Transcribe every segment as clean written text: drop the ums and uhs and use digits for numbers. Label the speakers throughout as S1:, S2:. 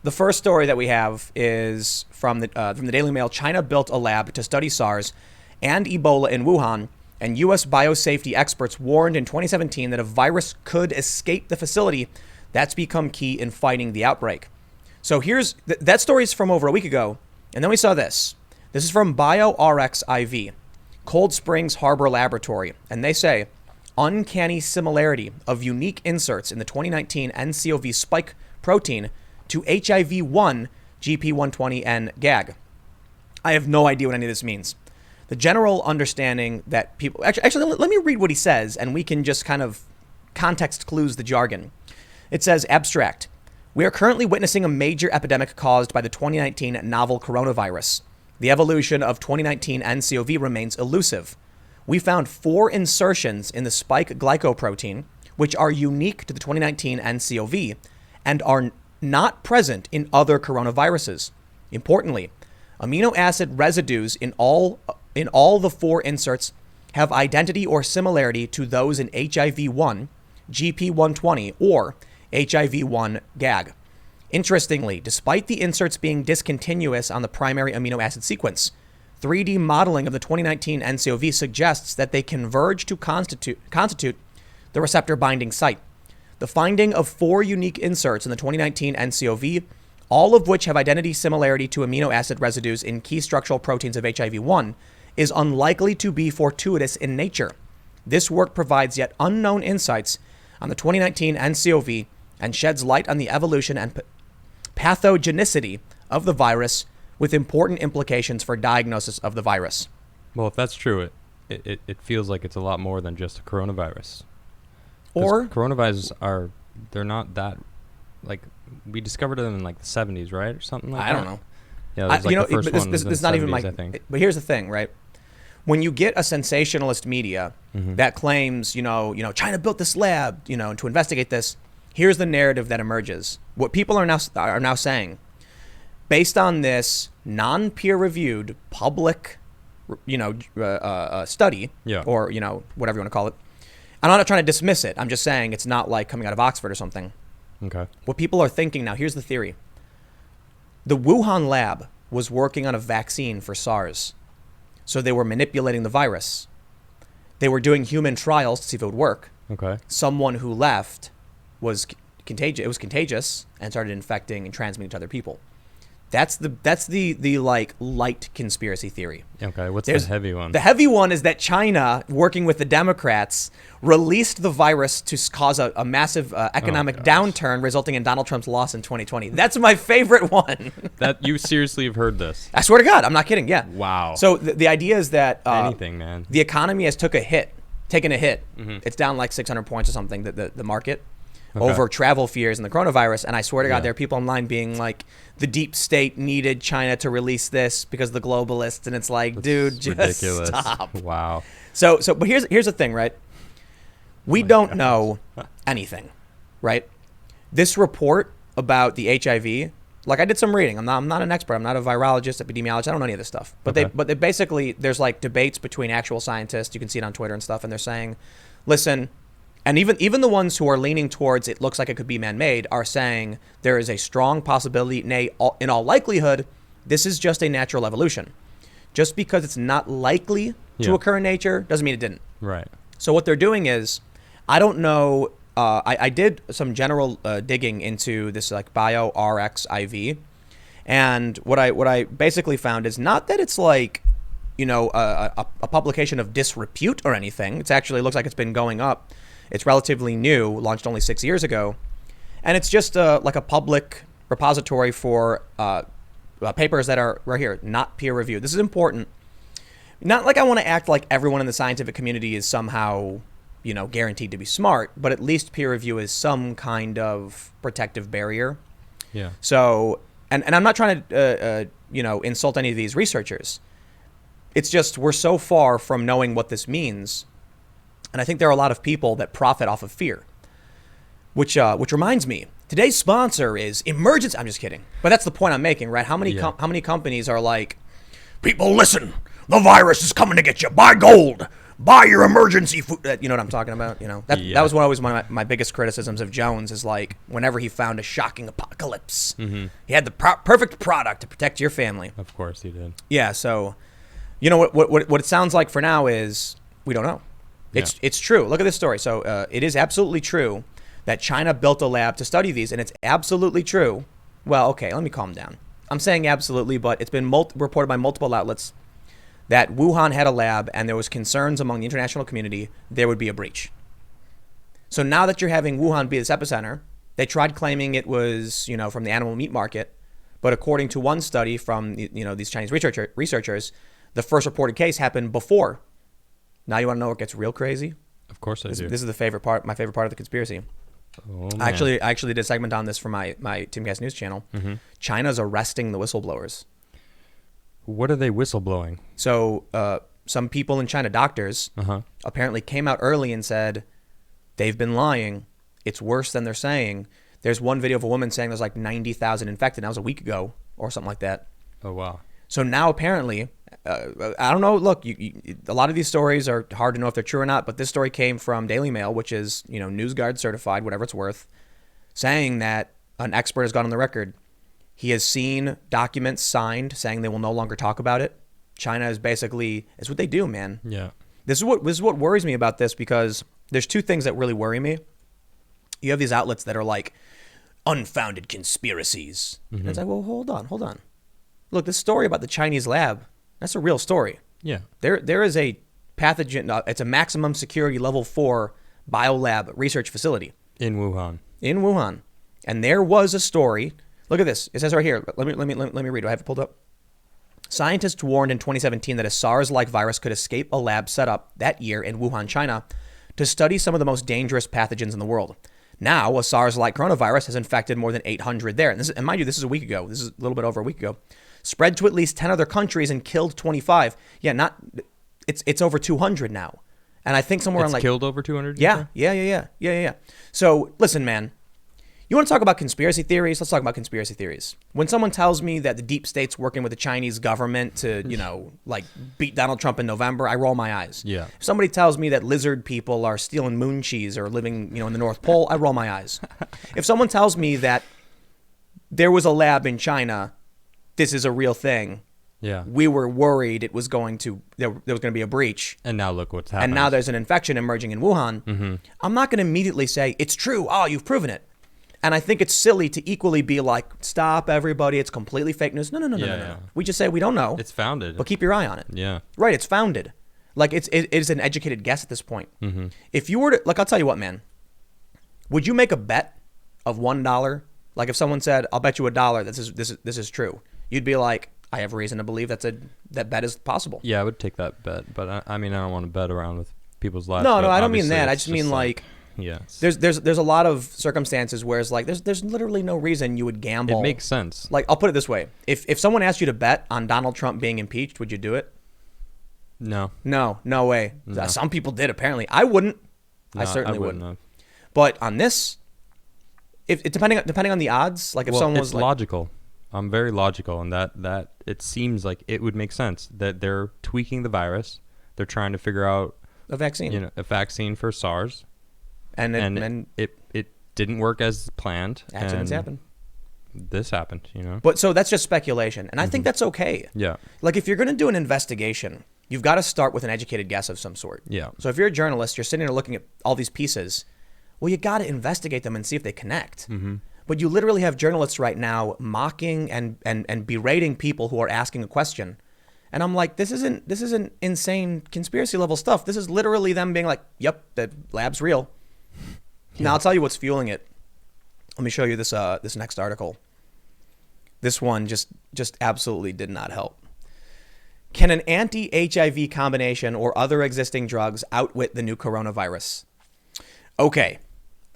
S1: the first story that we have is from the Daily Mail. China built a lab to study SARS and Ebola in Wuhan, and U.S. biosafety experts warned in 2017 that a virus could escape the facility. That's become key in fighting the outbreak. So here's that story is from over a week ago, and then we saw this. This is from BioRxiv, Cold Springs Harbor Laboratory, and they say uncanny similarity of unique inserts in the 2019 nCoV spike protein to HIV-1, GP120, and GAG. I have no idea what any of this means. The general understanding that people... Actually, let me read what he says, and we can just kind of context clues the jargon. It says, abstract. We are currently witnessing a major epidemic caused by the 2019 novel coronavirus. The evolution of 2019 nCoV remains elusive. We found 4 insertions in the spike glycoprotein, which are unique to the 2019 nCoV, and are not present in other coronaviruses. Importantly, amino acid residues in all the 4 inserts have identity or similarity to those in HIV-1, GP120, or HIV-1 GAG. Interestingly, despite the inserts being discontinuous on the primary amino acid sequence, 3D modeling of the 2019 nCoV suggests that they converge to constitute the receptor binding site. The finding of 4 unique inserts in the 2019 nCoV, all of which have identity similarity to amino acid residues in key structural proteins of HIV-1, is unlikely to be fortuitous in nature. This work provides yet unknown insights on the 2019 nCoV and sheds light on the evolution and pathogenicity of the virus, with important implications for diagnosis of the virus.
S2: Well, if that's true, it feels like it's a lot more than just a coronavirus.
S1: Or
S2: coronaviruses they're not that, like, we discovered them in like the 70s, right? Or something like that.
S1: I don't know.
S2: Yeah, it was like the first one
S1: this
S2: was
S1: is not even my...
S2: I think.
S1: But here's the thing, right? When you get a sensationalist media that claims, China built this lab, to investigate this, here's the narrative that emerges. What people are now saying, based on this non-peer-reviewed public, study, or whatever you want to call it. And I'm not trying to dismiss it. I'm just saying it's not like coming out of Oxford or something.
S2: Okay.
S1: What people are thinking now, here's the theory. The Wuhan Lab was working on a vaccine for SARS. So they were manipulating the virus. They were doing human trials to see if it would work.
S2: Okay.
S1: Someone who left was contagious. It was contagious and started infecting and transmitting to other people. That's the like light conspiracy theory.
S2: Okay, what's the heavy one?
S1: The heavy one is that China, working with the Democrats, released the virus to cause a massive economic downturn, resulting in Donald Trump's loss in 2020. That's my favorite one.
S2: That you seriously have heard this?
S1: I swear to God, I'm not kidding. Yeah.
S2: Wow.
S1: So the idea is that
S2: anything, man.
S1: The economy has taken a hit.
S2: Mm-hmm.
S1: It's down like 600 points or something. The market. Over travel fears and the coronavirus. And I swear to God, there are people online being like, the deep state needed China to release this because of the globalists. And it's like, dude, just
S2: ridiculous.
S1: Stop.
S2: Wow.
S1: So, but here's the thing, right? We don't know anything, right? This report about the HIV, like I did some reading. I'm not an expert. I'm not a virologist, epidemiologist. I don't know any of this stuff. But they basically, there's like debates between actual scientists. You can see it on Twitter and stuff. And they're saying, listen, and even the ones who are leaning towards it looks like it could be man-made are saying there is a strong possibility, nay, in all likelihood, this is just a natural evolution. Just because it's not likely to occur in nature doesn't mean it didn't.
S2: Right.
S1: So what they're doing is, I don't know, I did some general digging into this like BioRxiv, and what I basically found is not that it's like, a publication of disrepute or anything. It's actually looks like it's been going up. It's relatively new, launched only 6 years ago. And it's just like a public repository for papers that are right here, not peer reviewed. This is important. Not like I want to act like everyone in the scientific community is somehow, guaranteed to be smart, but at least peer review is some kind of protective barrier.
S2: Yeah.
S1: So, and I'm not trying to, insult any of these researchers. It's just we're so far from knowing what this means. And I think there are a lot of people that profit off of fear, which reminds me, today's sponsor is Emergency. I'm just kidding, but that's the point I'm making, right? How many companies are like, people listen, the virus is coming to get you. Buy gold, buy your emergency food. You know what I'm talking about? You know, that
S2: Yeah.
S1: was one of my biggest criticisms of Jones is like whenever he found a shocking apocalypse, he had the perfect product to protect your family.
S2: Of course he did.
S1: Yeah. So, you know what it sounds like for now is we don't know. It's true. Look at this story. So it is absolutely true that China built a lab to study these, and it's absolutely true. Well, okay, let me calm down. I'm saying absolutely, but it's been reported by multiple outlets that Wuhan had a lab and there was concerns among the international community there would be a breach. So now that you're having Wuhan be this epicenter, they tried claiming it was, you know, from the animal meat market, but according to one study from, you know, these Chinese researchers, the first reported case happened before. Now you want to know what gets real crazy?
S2: Of course I do.
S1: This is my favorite part of the conspiracy.
S2: Oh, man.
S1: I actually did a segment on this for my Timcast news channel. China's arresting the whistleblowers.
S2: What are they whistleblowing?
S1: So some people in China, doctors, apparently came out early and said they've been lying. It's worse than they're saying. There's one video of a woman saying there's like 90,000 infected. That was a week ago or something like that.
S2: Oh, wow.
S1: So now apparently, I don't know. Look, a lot of these stories are hard to know if they're true or not. But this story came from Daily Mail, which is, you know, NewsGuard certified, whatever it's worth, saying that an expert has gone on the record. He has seen documents signed saying they will no longer talk about it. China is basically, it's what they do, man.
S2: Yeah.
S1: This is what worries me about this, because there's two things that really worry me. You have these outlets that are like unfounded conspiracies. And it's like, well, hold on. Look, this story about the Chinese lab, that's a real story.
S2: Yeah.
S1: There is a pathogen, it's a maximum security level 4 biolab research facility.
S2: In Wuhan.
S1: And there was a story. Look at this. It says right here. Let me read. Do I have it pulled up? Scientists warned in 2017 that a SARS-like virus could escape a lab set up that year in Wuhan, China, to study some of the most dangerous pathogens in the world. Now, a SARS-like coronavirus has infected more than 800 there. And mind you, this is a week ago. This is a little bit over a week ago. Spread to at least 10 other countries and killed 25. Yeah, it's over 200 now. And I think somewhere
S2: It's
S1: on like
S2: killed over 200?
S1: Yeah. So listen, man. You want to talk about conspiracy theories? Let's talk about conspiracy theories. When someone tells me that the deep state's working with the Chinese government to, you know, like beat Donald Trump in November, I roll my eyes.
S2: Yeah.
S1: If somebody tells me that lizard people are stealing moon cheese or living, you know, in the North Pole, I roll my eyes. If someone tells me that there was a lab in China, this is a real thing.
S2: Yeah.
S1: We were worried it was there was going to be a breach.
S2: And now look what's happening.
S1: And now there's an infection emerging in Wuhan. I'm not going to immediately say, it's true. Oh, you've proven it. And I think it's silly to equally be like, stop, everybody. It's completely fake news. No. We just say we don't know.
S2: It's founded.
S1: But keep your eye on it.
S2: Yeah.
S1: Right. It's founded. Like it is an educated guess at this point. If you were to, like, I'll tell you what, man. Would you make a bet of $1? Like if someone said, I'll bet you $1 this is true. You'd be like, I have reason to believe that bet is possible.
S2: Yeah, I would take that bet. But I mean, I don't want to bet around with people's lives.
S1: No, I don't mean that. I just mean like
S2: yes.
S1: There's a lot of circumstances where it's like there's literally no reason you would gamble.
S2: It makes sense.
S1: Like I'll put it this way: if someone asked you to bet on Donald Trump being impeached, would you do it?
S2: No.
S1: No way.
S2: No.
S1: Some people did apparently. I wouldn't.
S2: No,
S1: I certainly wouldn't.
S2: have.
S1: But on this, if depending on the odds, like if someone was
S2: it's
S1: like,
S2: logical. I'm very logical, and that it seems like it would make sense that they're tweaking the virus. They're trying to figure out
S1: a vaccine,
S2: a vaccine for SARS,
S1: and
S2: it didn't work as planned.
S1: Accidents happen.
S2: This happened,
S1: But so that's just speculation, and I think that's okay.
S2: Yeah.
S1: Like if you're going to do an investigation, you've got to start with an educated guess of some sort.
S2: Yeah.
S1: So if you're a journalist, you're sitting there looking at all these pieces. Well, you got to investigate them and see if they connect. But you literally have journalists right now mocking and berating people who are asking a question. And I'm like, this isn't insane conspiracy level stuff. This is literally them being like, yep, the lab's real. Yeah. Now I'll tell you what's fueling it. Let me show you this next article. This one just absolutely did not help. Can an anti-HIV combination or other existing drugs outwit the new coronavirus? Okay.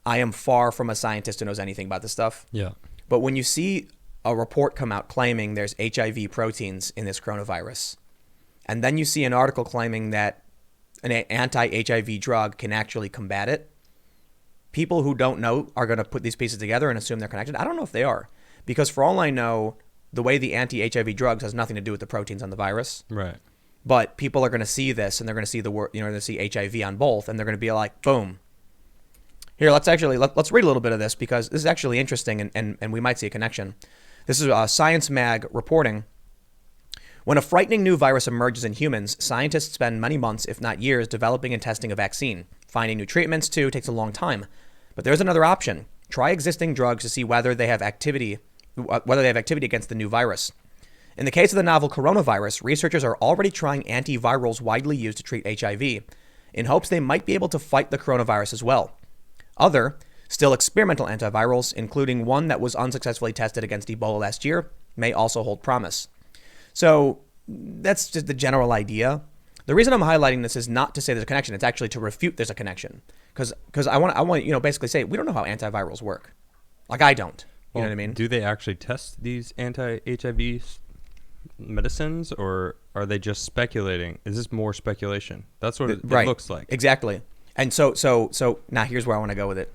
S1: I am far from a scientist who knows anything about this stuff.
S2: Yeah.
S1: But when you see a report come out claiming there's HIV proteins in this coronavirus, and then you see an article claiming that an anti-HIV drug can actually combat it, people who don't know are going to put these pieces together and assume they're connected. I don't know if they are. Because for all I know, the way the anti-HIV drugs has nothing to do with the proteins on the virus.
S2: Right.
S1: But people are going to see this, and they're going to see they're going to see HIV on both, and they're going to be like, boom. Here, let's read a little bit of this, because this is actually interesting, and we might see a connection. This is Science Mag reporting. When a frightening new virus emerges in humans, scientists spend many months, if not years, developing and testing a vaccine. Finding new treatments, too, takes a long time. But there's another option. Try existing drugs to see whether they have activity against the new virus. In the case of the novel coronavirus, researchers are already trying antivirals widely used to treat HIV, in hopes they might be able to fight the coronavirus as well. Other, still experimental antivirals, including one that was unsuccessfully tested against Ebola last year, may also hold promise. So that's just the general idea. The reason I'm highlighting this is not to say there's a connection. It's actually to refute there's a connection. Because I want basically say we don't know how antivirals work. Like, I don't. You know what I mean?
S2: Do they actually test these anti-HIV medicines, or are they just speculating? Is this more speculation? That's what it looks like.
S1: Exactly. And so now here's where I want to go with it.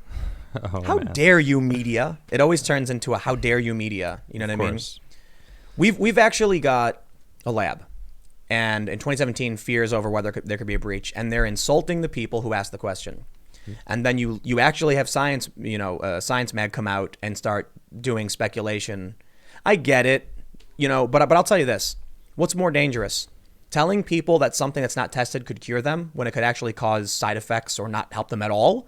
S2: Oh,
S1: how dare you, media? It always turns into a how dare you, media. You know what I mean? We've actually got a lab, and in 2017, fears over whether there could be a breach, and they're insulting the people who asked the question. And then you actually have Science Mag come out and start doing speculation. I get it, but I'll tell you this: what's more dangerous? Telling people that something that's not tested could cure them when it could actually cause side effects or not help them at all,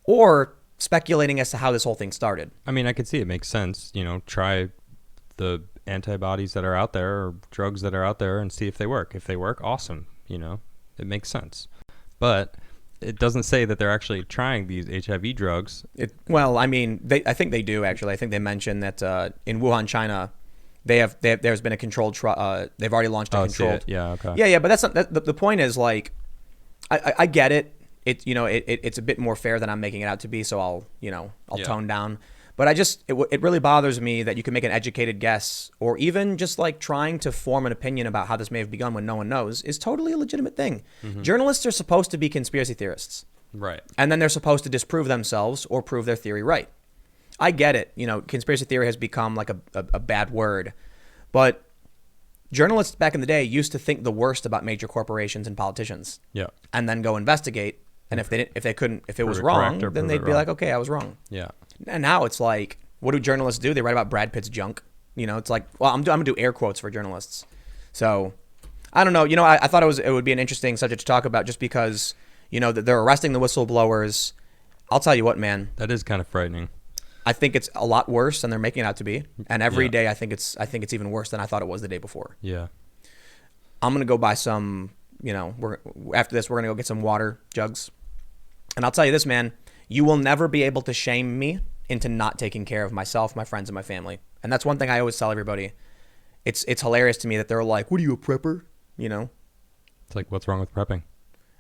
S1: or speculating as to how this whole thing started.
S2: I mean, I could see it makes sense. Try the antibodies that are out there or drugs that are out there and see if they work. If they work, awesome. It makes sense. But it doesn't say that they're actually trying these HIV drugs.
S1: I think they do, actually. I think they mentioned that in Wuhan, China, there's been a controlled trial. They've already launched a controlled.
S2: Yeah, okay.
S1: Yeah, but that's not the point. Is like, I get it. It's a bit more fair than I'm making it out to be. So I'll tone down. But it really bothers me that you can make an educated guess, or even just like trying to form an opinion about how this may have begun when no one knows is totally a legitimate thing. Mm-hmm. Journalists are supposed to be conspiracy theorists.
S2: Right. And
S1: then they're supposed to disprove themselves or prove their theory right. I get it. Conspiracy theory has become like a bad word. But journalists back in the day used to think the worst about major corporations and politicians.
S2: Yeah.
S1: And then go investigate. And if it was wrong, then they'd be like, okay, I was wrong.
S2: Yeah.
S1: And now it's like, what do journalists do? They write about Brad Pitt's junk. It's like, well, I'm going to do air quotes for journalists. So I don't know. I thought it would be an interesting subject to talk about, just because, that they're arresting the whistleblowers. I'll tell you what, man.
S2: That is kind of frightening.
S1: I think it's a lot worse than they're making it out to be. And every day I think it's even worse than I thought it was the day before.
S2: Yeah.
S1: I'm going to go buy some, after this, we're going to go get some water jugs. And I'll tell you this, man. You will never be able to shame me into not taking care of myself, my friends, and my family. And that's one thing I always tell everybody. It's hilarious to me that they're like, what are you, a prepper?
S2: It's like, what's wrong with prepping?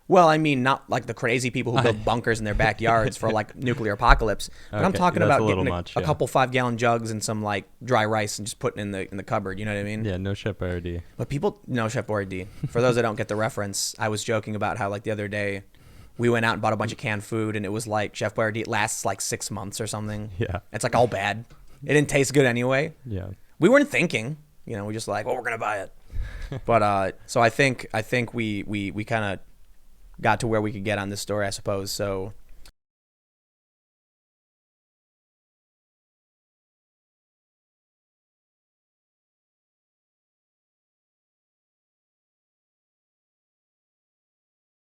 S1: Well, I mean, not like the crazy people who build bunkers in their backyards for like nuclear apocalypse. But I'm talking about getting a couple 5-gallon jugs and some like dry rice and just putting in the cupboard. You know what I mean?
S2: Yeah, no Chef Boyardee.
S1: But no Chef Boyardee. For those that don't get the reference, I was joking about how like the other day, we went out and bought a bunch of canned food, and it was like Chef Boyardee lasts like 6 months or something.
S2: Yeah.
S1: It's like all bad. It didn't taste good anyway.
S2: Yeah.
S1: We weren't thinking, we're just like, well, we're going to buy it. But so I think we kind of got to where we could get on this story, I suppose. So